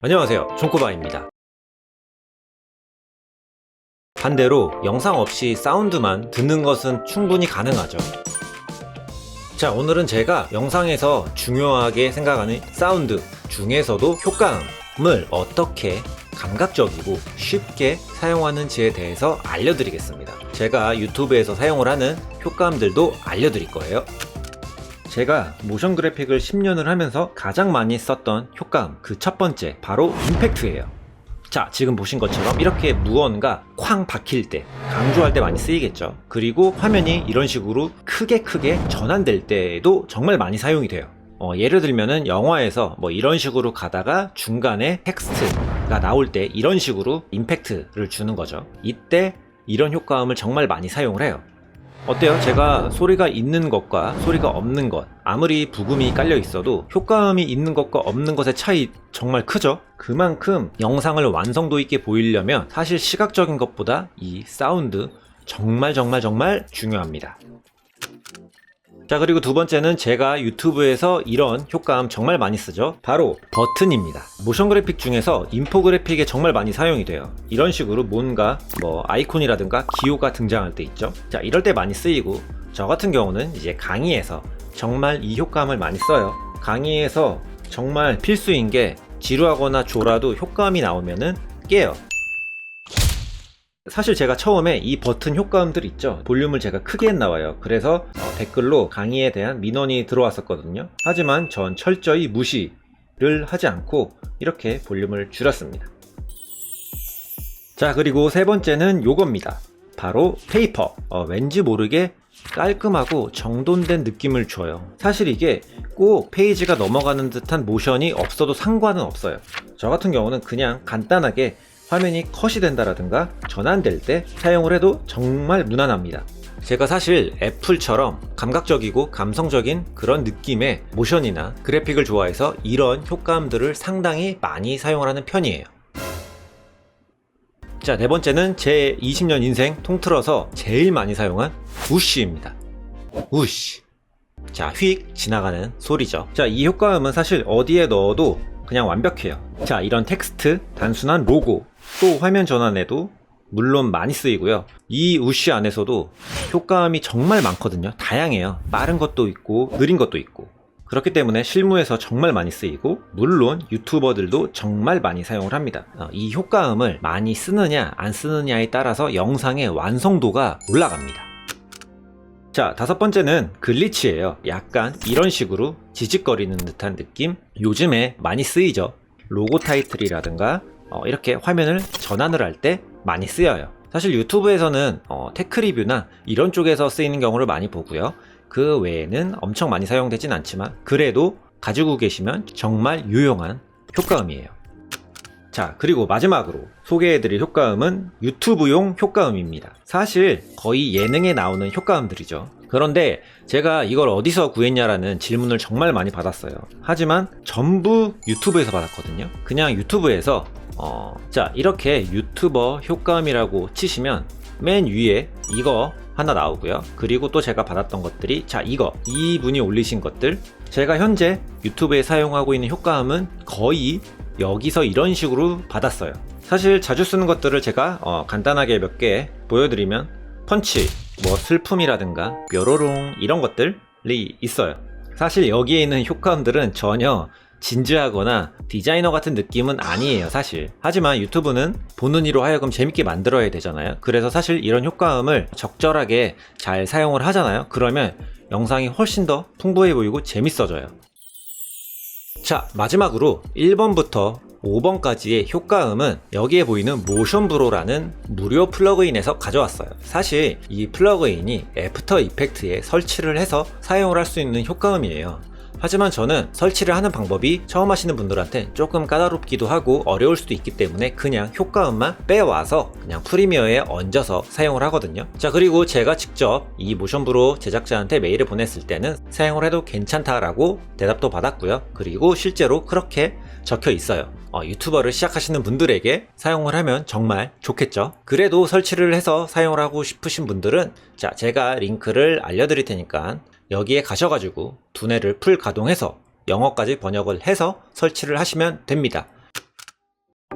안녕하세요, 존코바입니다. 반대로 영상 없이 사운드만 듣는 것은 충분히 가능하죠. 자, 오늘은 제가 영상에서 중요하게 생각하는 사운드 중에서도 효과음을 어떻게 감각적이고 쉽게 사용하는지에 대해서 알려드리겠습니다. 제가 유튜브에서 사용을 하는 효과음들도 알려드릴 거예요. 제가 모션 그래픽을 10년을 하면서 가장 많이 썼던 효과음, 그 첫 번째 바로 임팩트예요. 자, 지금 보신 것처럼 이렇게 무언가 쾅 박힐 때, 강조할 때 많이 쓰이겠죠. 그리고 화면이 이런 식으로 크게 전환될 때에도 정말 많이 사용이 돼요. 예를 들면은 영화에서 이런 식으로 가다가 중간에 텍스트가 나올 때 이런 식으로 임팩트를 주는 거죠. 이때 이런 효과음을 정말 많이 사용을 해요. 어때요? 제가 소리가 있는 것과 소리가 없는 것, 아무리 부금이 깔려 있어도 효과음이 있는 것과 없는 것의 차이 정말 크죠? 그만큼 영상을 완성도 있게 보이려면 사실 시각적인 것보다 이 사운드 정말 중요합니다. 자, 그리고 두 번째는 제가 유튜브에서 이런 효과음 정말 많이 쓰죠. 바로 버튼입니다. 모션 그래픽 중에서 인포그래픽에 정말 많이 사용이 돼요. 이런 식으로 뭔가 아이콘이라든가 기호가 등장할 때 있죠. 자, 이럴 때 많이 쓰이고, 저 같은 경우는 이제 강의에서 정말 이 효과음을 많이 써요. 강의에서 정말 필수인 게 지루하거나 졸아도 효과음이 나오면은 깨요. 사실 제가 처음에 이 버튼 효과음들 있죠, 볼륨을 제가 크게 했나봐요. 그래서 댓글로 강의에 대한 민원이 들어왔었거든요. 하지만 전 철저히 무시를 하지 않고 이렇게 볼륨을 줄였습니다. 자, 그리고 세 번째는 요겁니다. 바로 테이퍼. 왠지 모르게 깔끔하고 정돈된 느낌을 줘요. 사실 이게 꼭 페이지가 넘어가는 듯한 모션이 없어도 상관은 없어요. 저 같은 경우는 그냥 간단하게 화면이 컷이 된다라든가 전환될 때 사용을 해도 정말 무난합니다. 제가 사실 애플처럼 감각적이고 감성적인 그런 느낌의 모션이나 그래픽을 좋아해서 이런 효과음들을 상당히 많이 사용을 하는 편이에요. 자, 네 번째는 제 20년 인생 통틀어서 제일 많이 사용한 우쉬입니다. 우쉬. 자, 휙 지나가는 소리죠. 자, 이 효과음은 사실 어디에 넣어도 그냥 완벽해요. 자, 이런 텍스트, 단순한 로고, 또 화면 전환에도 물론 많이 쓰이고요. 이 우쉬 안에서도 효과음이 정말 많거든요. 다양해요. 빠른 것도 있고 느린 것도 있고. 그렇기 때문에 실무에서 정말 많이 쓰이고, 물론 유튜버들도 정말 많이 사용을 합니다. 이 효과음을 많이 쓰느냐 안 쓰느냐에 따라서 영상의 완성도가 올라갑니다. 자, 다섯 번째는 글리치예요. 약간 이런 식으로 지직거리는 듯한 느낌, 요즘에 많이 쓰이죠. 로고 타이틀이라든가 이렇게 화면을 전환을 할 때 많이 쓰여요. 사실 유튜브에서는 테크 리뷰나 이런 쪽에서 쓰이는 경우를 많이 보고요. 그 외에는 엄청 많이 사용되진 않지만 그래도 가지고 계시면 정말 유용한 효과음이에요. 자, 그리고 마지막으로 소개해드릴 효과음은 유튜브용 효과음입니다. 사실 거의 예능에 나오는 효과음들이죠. 그런데 제가 이걸 어디서 구했냐라는 질문을 정말 많이 받았어요. 하지만 전부 유튜브에서 받았거든요. 그냥 유튜브에서 자, 이렇게 유튜버 효과음이라고 치시면 맨 위에 이거 하나 나오고요. 그리고 또 제가 받았던 것들이, 자, 이분이 올리신 것들, 제가 현재 유튜브에 사용하고 있는 효과음은 거의 여기서 이런 식으로 받았어요. 사실 자주 쓰는 것들을 제가 간단하게 몇 개 보여드리면, 펀치, 슬픔이라든가 뾰로롱 이런 것들이 있어요. 사실 여기에 있는 효과음들은 전혀 진지하거나 디자이너 같은 느낌은 아니에요, 사실. 하지만 유튜브는 보는 이로 하여금 재밌게 만들어야 되잖아요. 그래서 사실 이런 효과음을 적절하게 잘 사용을 하잖아요. 그러면 영상이 훨씬 더 풍부해 보이고 재밌어져요. 자, 마지막으로 1번부터 5번까지의 효과음은 여기에 보이는 모션 브로라는 무료 플러그인에서 가져왔어요. 사실 이 플러그인이 애프터 이펙트에 설치를 해서 사용을 할 수 있는 효과음이에요. 하지만 저는 설치를 하는 방법이 처음 하시는 분들한테 조금 까다롭기도 하고 어려울 수도 있기 때문에 그냥 효과음만 빼와서 그냥 프리미어에 얹어서 사용을 하거든요. 자, 그리고 제가 직접 이 모션 브로 제작자한테 메일을 보냈을 때는 사용을 해도 괜찮다라고 대답도 받았고요. 그리고 실제로 그렇게 적혀 있어요. 유튜버를 시작하시는 분들에게 사용을 하면 정말 좋겠죠. 그래도 설치를 해서 사용을 하고 싶으신 분들은, 자, 제가 링크를 알려드릴 테니까 여기에 가셔가지고 두뇌를 풀 가동해서 영어까지 번역을 해서 설치를 하시면 됩니다.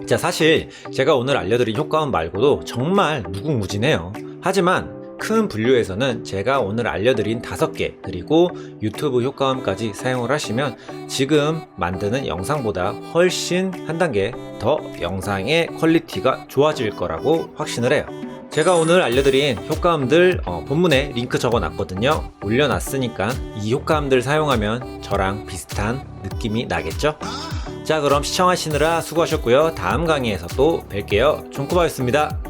자, 사실 제가 오늘 알려드린 효과음 말고도 정말 무궁무진해요. 하지만 큰 분류에서는 제가 오늘 알려드린 5개 그리고 유튜브 효과음까지 사용을 하시면 지금 만드는 영상보다 훨씬 한 단계 더 영상의 퀄리티가 좋아질 거라고 확신을 해요. 제가 오늘 알려드린 효과음들 본문에 링크 적어놨거든요. 올려놨으니까 이 효과음들 사용하면 저랑 비슷한 느낌이 나겠죠? 자, 그럼 시청하시느라 수고하셨고요. 다음 강의에서 또 뵐게요. 종쿠바였습니다.